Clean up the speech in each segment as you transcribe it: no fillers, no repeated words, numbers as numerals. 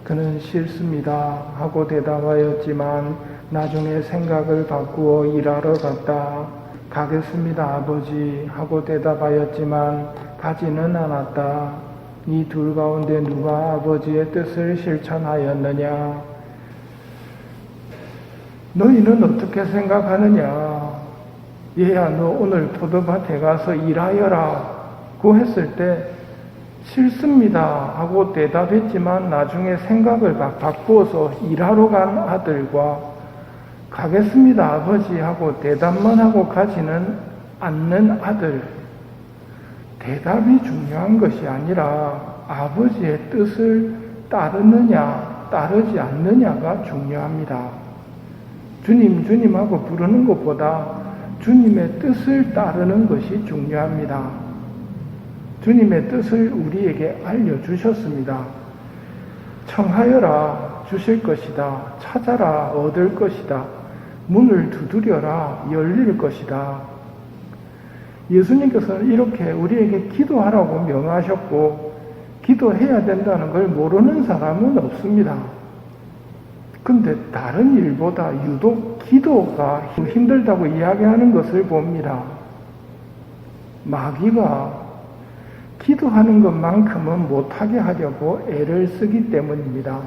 그는 싫습니다 하고 대답하였지만 나중에 생각을 바꾸어 일하러 갔다. 가겠습니다 아버지 하고 대답하였지만 가지는 않았다. 이 둘 가운데 누가 아버지의 뜻을 실천하였느냐? 너희는 어떻게 생각하느냐? 얘야 너 오늘 포도밭에 가서 일하여라 고 했을 때 싫습니다 하고 대답했지만 나중에 생각을 바꾸어서 일하러 간 아들과 가겠습니다 아버지 하고 대답만 하고 가지는 않는 아들, 대답이 중요한 것이 아니라 아버지의 뜻을 따르느냐 따르지 않느냐가 중요합니다. 주님 하고 부르는 것보다 주님의 뜻을 따르는 것이 중요합니다. 주님의 뜻을 우리에게 알려주셨습니다. 청하여라 주실 것이다. 찾아라 얻을 것이다. 문을 두드려라 열릴 것이다. 예수님께서는 이렇게 우리에게 기도하라고 명하셨고 기도해야 된다는 걸 모르는 사람은 없습니다. 근데 다른 일보다 유독 기도가 힘들다고 이야기하는 것을 봅니다. 마귀가 기도하는 것만큼은 못하게 하려고 애를 쓰기 때문입니다.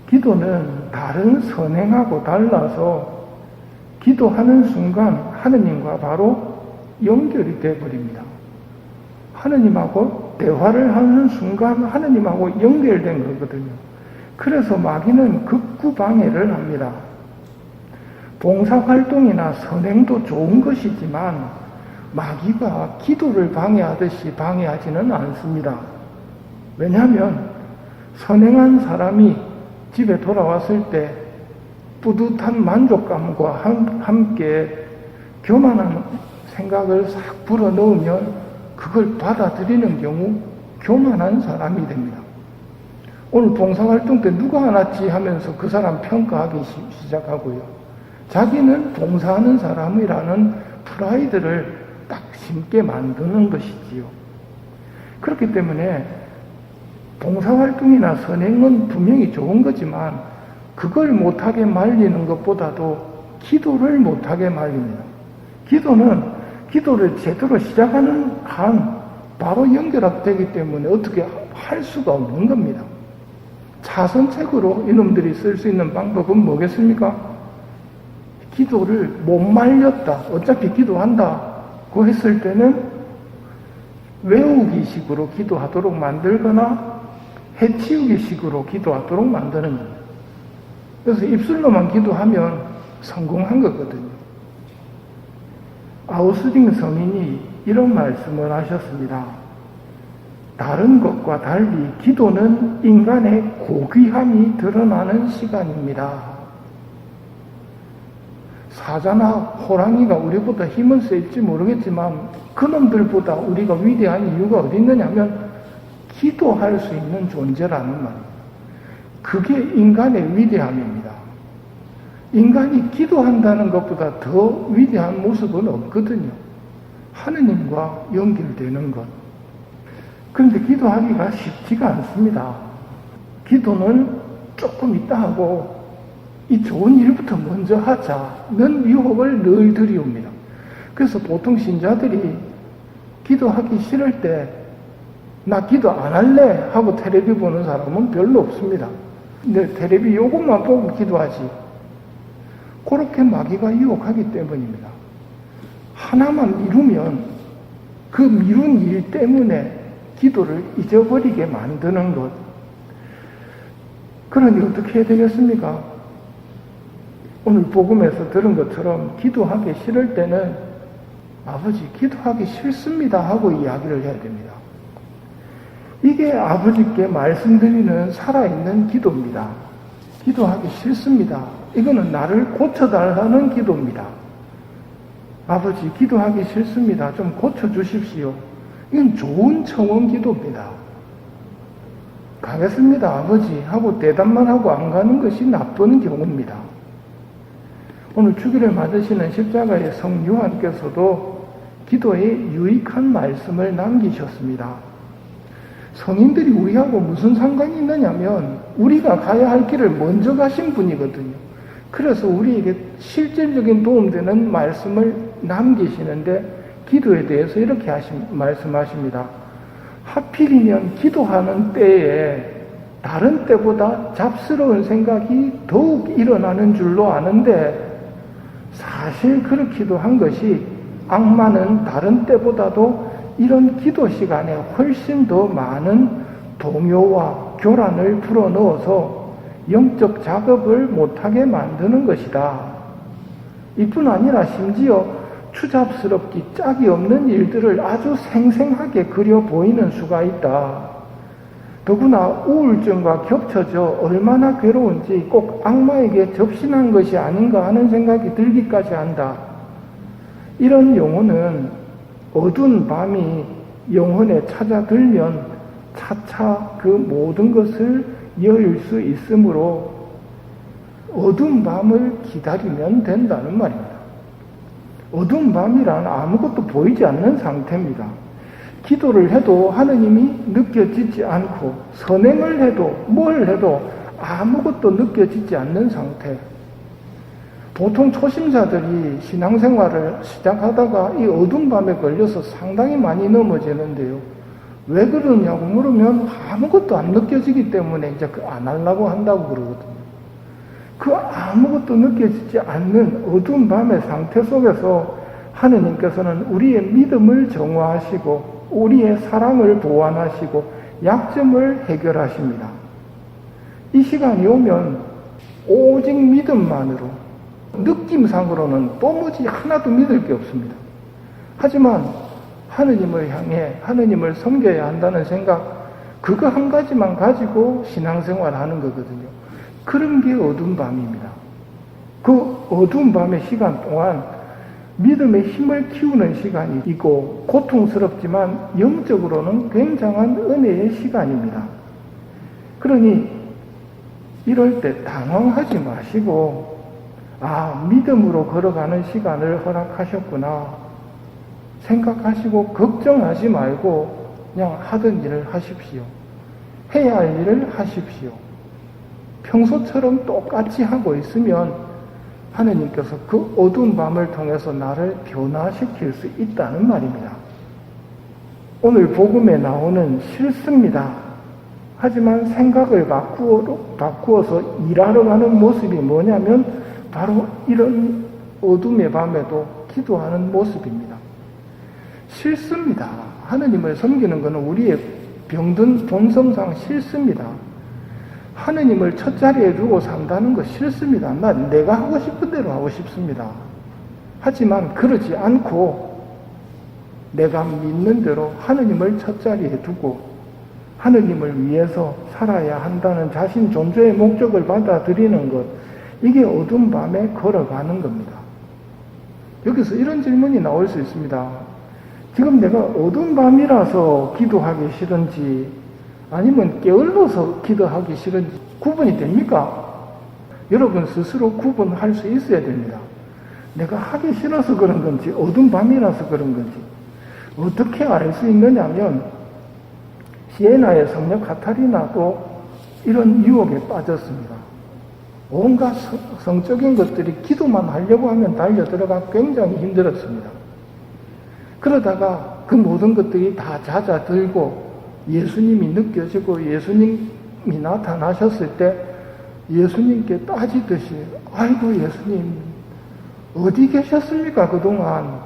기도는 다른 선행하고 달라서 기도하는 순간 하느님과 바로 연결이 되어버립니다. 하느님하고 대화를 하는 순간 하느님하고 연결된 거거든요. 그래서 마귀는 극구방해를 합니다. 봉사활동이나 선행도 좋은 것이지만 마귀가 기도를 방해하듯이 방해하지는 않습니다. 왜냐하면 선행한 사람이 집에 돌아왔을 때 뿌듯한 만족감과 함께 교만한 생각을 싹 불어넣으면 그걸 받아들이는 경우 교만한 사람이 됩니다. 오늘 봉사활동 때 누가 안 왔지 하면서 그 사람 평가하기 시작하고요. 자기는 봉사하는 사람이라는 프라이드를 딱 심게 만드는 것이지요. 그렇기 때문에 봉사활동이나 선행은 분명히 좋은 거지만 그걸 못하게 말리는 것보다도 기도를 못하게 말립니다. 기도는 기도를 제대로 시작하는 한 바로 연결되기 때문에 어떻게 할 수가 없는 겁니다. 차선책으로 이놈들이 쓸 수 있는 방법은 뭐겠습니까? 기도를 못 말렸다. 어차피 기도한다고 했을 때는 외우기식으로 기도하도록 만들거나 해치우기식으로 기도하도록 만드는 겁니다. 그래서 입술로만 기도하면 성공한 거거든요. 아우스딩 성인이 이런 말씀을 하셨습니다. 다른 것과 달리 기도는 인간의 고귀함이 드러나는 시간입니다. 사자나 호랑이가 우리보다 힘은 셀지 모르겠지만 그놈들보다 우리가 위대한 이유가 어디 있느냐면 기도할 수 있는 존재라는 말입니다. 그게 인간의 위대함입니다. 인간이 기도한다는 것보다 더 위대한 모습은 없거든요. 하느님과 연결되는 것. 그런데 기도하기가 쉽지가 않습니다. 기도는 조금 있다 하고 이 좋은 일부터 먼저 하자는 유혹을 늘 들이옵니다. 그래서 보통 신자들이 기도하기 싫을 때 나 기도 안 할래 하고 텔레비 보는 사람은 별로 없습니다. 근데 텔레비 요것만 보고 기도하지. 그렇게 마귀가 유혹하기 때문입니다. 하나만 미루면 그 미룬 일 때문에 기도를 잊어버리게 만드는 것. 그러니 어떻게 해야 되겠습니까? 오늘 복음에서 들은 것처럼 기도하기 싫을 때는 아버지 기도하기 싫습니다 하고 이야기를 해야 됩니다. 이게 아버지께 말씀드리는 살아있는 기도입니다. 기도하기 싫습니다. 이거는 나를 고쳐달라는 기도입니다. 아버지 기도하기 싫습니다. 좀 고쳐주십시오. 이건 좋은 청원 기도입니다. 가겠습니다 아버지 하고 대답만 하고 안 가는 것이 나쁜 경우입니다. 오늘 주기를 맞으시는 십자가의 성 요한께서도 기도에 유익한 말씀을 남기셨습니다. 성인들이 우리하고 무슨 상관이 있느냐면 우리가 가야 할 길을 먼저 가신 분이거든요. 그래서 우리에게 실질적인 도움되는 말씀을 남기시는데 기도에 대해서 이렇게 말씀하십니다. 하필이면 기도하는 때에 다른 때보다 잡스러운 생각이 더욱 일어나는 줄로 아는데 사실 그렇기도 한 것이 악마는 다른 때보다도 이런 기도 시간에 훨씬 더 많은 동요와 교란을 불어넣어서 영적 작업을 못하게 만드는 것이다. 이뿐 아니라 심지어 추잡스럽기 짝이 없는 일들을 아주 생생하게 그려 보이는 수가 있다. 더구나 우울증과 겹쳐져 얼마나 괴로운지 꼭 악마에게 접신한 것이 아닌가 하는 생각이 들기까지 한다. 이런 용어는 어두운 밤이 영혼에 찾아들면 차차 그 모든 것을 열 수 있으므로 어두운 밤을 기다리면 된다는 말입니다. 어두운 밤이란 아무것도 보이지 않는 상태입니다. 기도를 해도 하느님이 느껴지지 않고 선행을 해도 뭘 해도 아무것도 느껴지지 않는 상태. 보통 초심자들이 신앙생활을 시작하다가 이 어두운 밤에 걸려서 상당히 많이 넘어지는데요. 왜 그러냐고 물으면 아무것도 안 느껴지기 때문에 이제 안 하려고 한다고 그러거든요. 그 아무것도 느껴지지 않는 어두운 밤의 상태 속에서 하느님께서는 우리의 믿음을 정화하시고 우리의 사랑을 보완하시고 약점을 해결하십니다. 이 시간이 오면 오직 믿음만으로 느낌상으로는 도무지 하나도 믿을 게 없습니다. 하지만 하느님을 향해 하느님을 섬겨야 한다는 생각, 그거 한 가지만 가지고 신앙생활 하는 거거든요. 그런 게 어두운 밤입니다. 그 어두운 밤의 시간 동안 믿음의 힘을 키우는 시간이 있고 고통스럽지만 영적으로는 굉장한 은혜의 시간입니다. 그러니 이럴 때 당황하지 마시고 믿음으로 걸어가는 시간을 허락하셨구나 생각하시고 걱정하지 말고 그냥 하던 일을 하십시오. 해야 할 일을 하십시오. 평소처럼 똑같이 하고 있으면 하느님께서 그 어두운 밤을 통해서 나를 변화시킬 수 있다는 말입니다. 오늘 복음에 나오는 실수입니다. 하지만 생각을 바꾸어서 일하러 가는 모습이 뭐냐면 바로 이런 어둠의 밤에도 기도하는 모습입니다. 실수입니다. 하느님을 섬기는 것은 우리의 병든 본성상 실수입니다. 하느님을 첫 자리에 두고 산다는 거 싫습니다. 내가 하고 싶은 대로 하고 싶습니다. 하지만 그러지 않고 내가 믿는 대로 하느님을 첫 자리에 두고 하느님을 위해서 살아야 한다는 자신 존재의 목적을 받아들이는 것, 이게 어두운 밤에 걸어가는 겁니다. 여기서 이런 질문이 나올 수 있습니다. 지금 내가 어두운 밤이라서 기도하기 싫은지 아니면 게을러서 기도하기 싫은지 구분이 됩니까? 여러분 스스로 구분할 수 있어야 됩니다. 내가 하기 싫어서 그런 건지 어두운 밤이라서 그런 건지 어떻게 알 수 있느냐면 시에나의 성녀 카타리나도 이런 유혹에 빠졌습니다. 온갖 성적인 것들이 기도만 하려고 하면 달려들어가 굉장히 힘들었습니다. 그러다가 그 모든 것들이 다 잦아들고 예수님이 느껴지고 예수님이 나타나셨을 때 예수님께 따지듯이 아이고 예수님 어디 계셨습니까? 그동안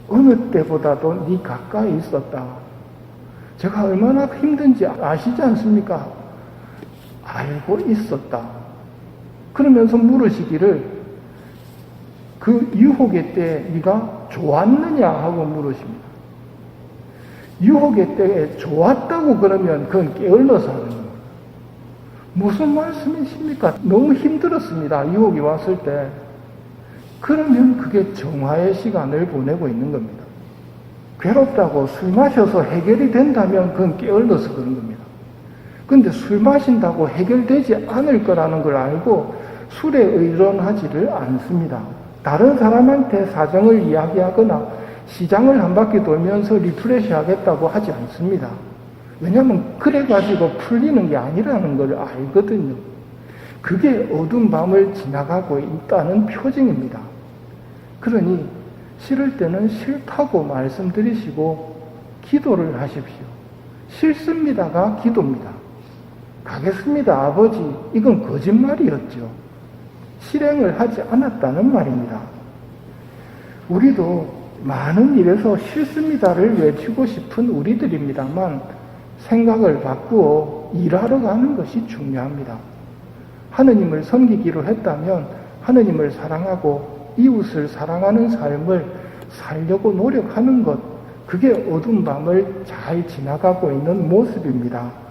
어느 때보다도 네 가까이 있었다. 제가 얼마나 힘든지 아시지 않습니까? 알고 있었다. 그러면서 물으시기를 그 유혹의 때 네가 좋았느냐 하고 물으십니다. 유혹의 때에 좋았다고 그러면 그건 게을러서 하는 겁니다. 무슨 말씀이십니까? 너무 힘들었습니다. 유혹이 왔을 때. 그러면 그게 정화의 시간을 보내고 있는 겁니다. 괴롭다고 술 마셔서 해결이 된다면 그건 게을러서 그런 겁니다. 근데 술 마신다고 해결되지 않을 거라는 걸 알고 술에 의존하지를 않습니다. 다른 사람한테 사정을 이야기하거나 시장을 한 바퀴 돌면서 리프레시 하겠다고 하지 않습니다. 왜냐하면 그래가지고 풀리는 게 아니라는 걸 알거든요. 그게 어두운 밤을 지나가고 있다는 표징입니다. 그러니 싫을 때는 싫다고 말씀드리시고 기도를 하십시오. 싫습니다가 기도입니다. 가겠습니다, 아버지. 이건 거짓말이었죠. 실행을 하지 않았다는 말입니다. 우리도 많은 일에서 싫습니다를 외치고 싶은 우리들입니다만 생각을 바꾸어 일하러 가는 것이 중요합니다. 하느님을 섬기기로 했다면 하느님을 사랑하고 이웃을 사랑하는 삶을 살려고 노력하는 것, 그게 어두운 밤을 잘 지나가고 있는 모습입니다.